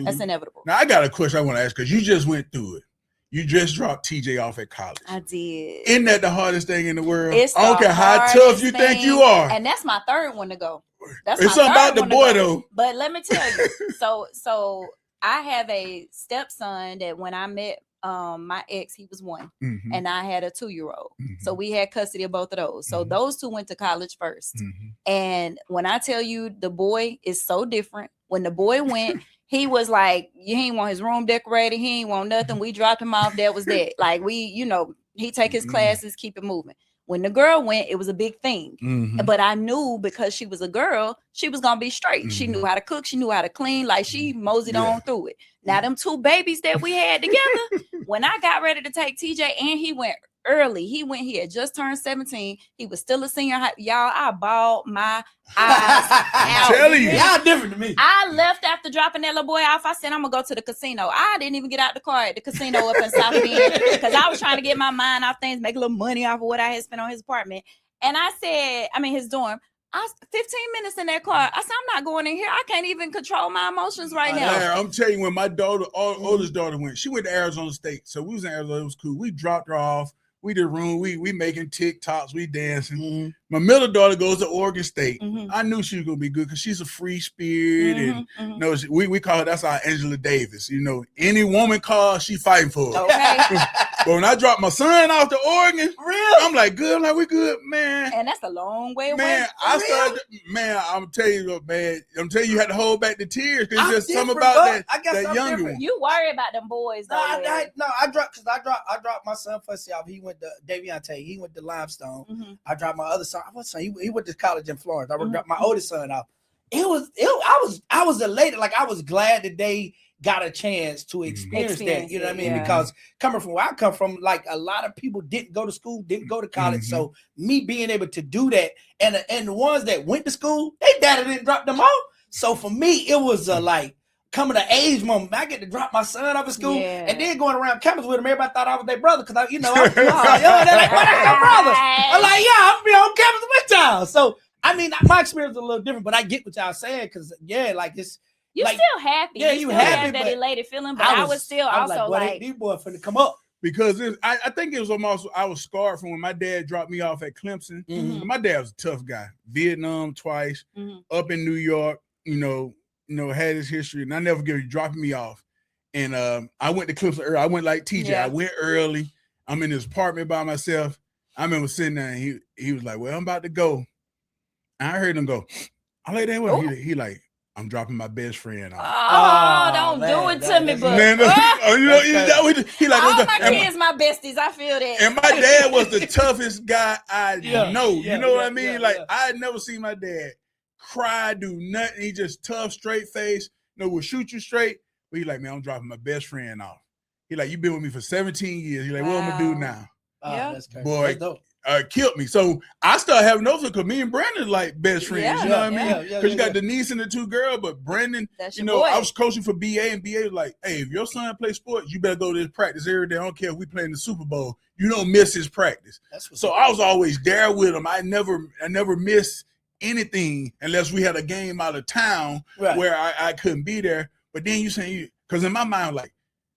That's inevitable. Now I got a question I want to ask because you just went through it. You just dropped TJ off at college. I did. Isn't that the hardest thing in the world? It's I don't care how tough you think you are. And that's my third one to go. That's it's something about the boy though. But let me tell you. So I have a stepson that when I met my ex, he was 1, and I had a 2-year-old. So we had custody of both of those. So those 2 went to college first. And when I tell you the boy is so different, when the boy went, he was like, he ain't want his room decorated. He ain't want nothing. We dropped him off. That was that. Like he take his classes, keep it moving. When the girl went, it was a big thing. But I knew because she was a girl, she was going to be straight. She knew how to cook. She knew how to clean. Like she moseyed on through it. Now them 2 babies that we had together, when I got ready to take TJ and he went early. He had just turned 17. He was still a senior. Y'all, I bawled my eyes out. Telling you. Y'all different to me. I left after dropping that little boy off. I said, I'm going to go to the casino. I didn't even get out the car at the casino up in South Bend because I was trying to get my mind off things, make a little money off of what I had spent on his apartment. And I said, his dorm. 15 minutes in that car. I said, I'm not going in here. I can't even control my emotions right now. I'm telling you, when my oldest daughter went, she went to Arizona State. So we was in Arizona. It was cool. We dropped her off. We did room. We making TikToks. We dancing. My middle daughter goes to Oregon State. I knew she was gonna be good because she's a free spirit, and we call her, that's our Angela Davis. Any woman call, she fighting for it. Okay. But when I dropped my son off to Oregon, I'm like, good. I'm like, we good, man. And that's a long way away. Man, I'm telling you, man. I'm telling you had to hold back the tears because just something about that younger one. You worry about them boys, though. I dropped my son first off. He went to Daviante. He went to Limestone. I dropped my other son. He went to college in Florence. I dropped my oldest son off. I was elated. Like I was glad that they got a chance to experience that. You know what I mean? Yeah. Because coming from where I come from, like a lot of people didn't go to school, didn't go to college. So me being able to do that, and the ones that went to school, they daddy didn't drop them off. So for me, it was like coming to age moment. I get to drop my son off at school and then going around campus with him. Everybody thought I was their brother because they're like, what, that's your brother? I'm like, yeah, I'm on campus with y'all. So I mean, my experience is a little different, but I get what y'all saying because like it's. You like, still happy. Yeah, you still have that elated feeling, but I was still also like these boys finna come up. Because I think it was almost, I was scarred from when my dad dropped me off at Clemson. My dad was a tough guy. Vietnam twice, up in New York, had his history. And I never forget him dropping me off. And I went to Clemson early. I went like TJ. I went early. I'm in his apartment by myself. I remember sitting there and he was like, well, I'm about to go. And I heard him go, I like that one. He like, I'm dropping my best friend off. Don't do it to me, but he like, all my kids, my besties. I feel that. And my dad was the toughest guy I know. You know what I mean? I had never seen my dad cry, do nothing. He just tough, straight face. Will shoot you straight. But he like, man, I'm dropping my best friend off. He like, you been with me for 17 years. He like, what I'm gonna do now? That's crazy. Boy. Killed me. So I started having those because me and Brandon like best friends. You know what I mean? Because you got Denise and the 2 girls, but Brandon, boy. I was coaching for BA, and BA was like, hey, if your son plays sports, you better go to his practice every day. I don't care if we play in the Super Bowl. You don't miss his practice. So I was always there with him. I never missed anything unless we had a game out of town where I couldn't be there. But then you saying, because in my mind, like,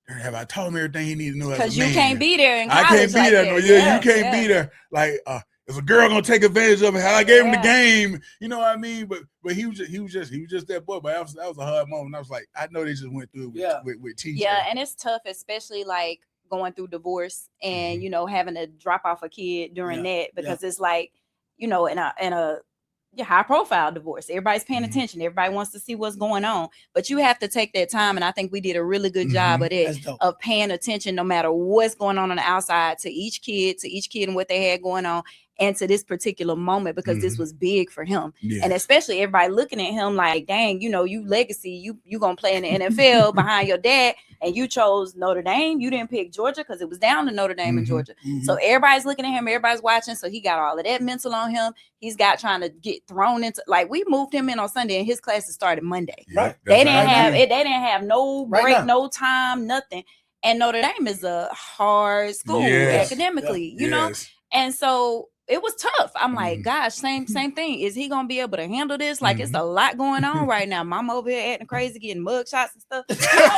have I told him everything he needs to know? Because you can't be there in college. I can't be there. No, you can't be there. Like, is a girl gonna take advantage of it? How I gave him the game, you know what I mean? But he was just that boy. But that was a hard moment. I was like, I know they just went through it with TJ. Yeah, and it's tough, especially like going through divorce and having to drop off a kid during that because it's like in a high profile divorce. Everybody's paying attention. Everybody wants to see what's going on, but you have to take that time. And I think we did a really good job of it, of paying attention no matter what's going on the outside to each kid and what they had going on and to this particular moment because this was big for him. And especially everybody looking at him like, dang, you legacy, you gonna play in the NFL behind your dad. And you chose Notre Dame. You didn't pick Georgia because it was down to Notre Dame and Georgia. So everybody's looking at him. Everybody's watching. So he got all of that mental on him. He's got trying to get thrown into, like, we moved him in on Sunday and his classes started Monday. Right. They didn't have no break, no time, nothing. And Notre Dame is a hard school academically, you know? And so it was tough. I'm like, gosh, same thing. Is he gonna be able to handle this? Like, it's a lot going on right now. Mom over here acting crazy, getting mug shots and stuff. You know,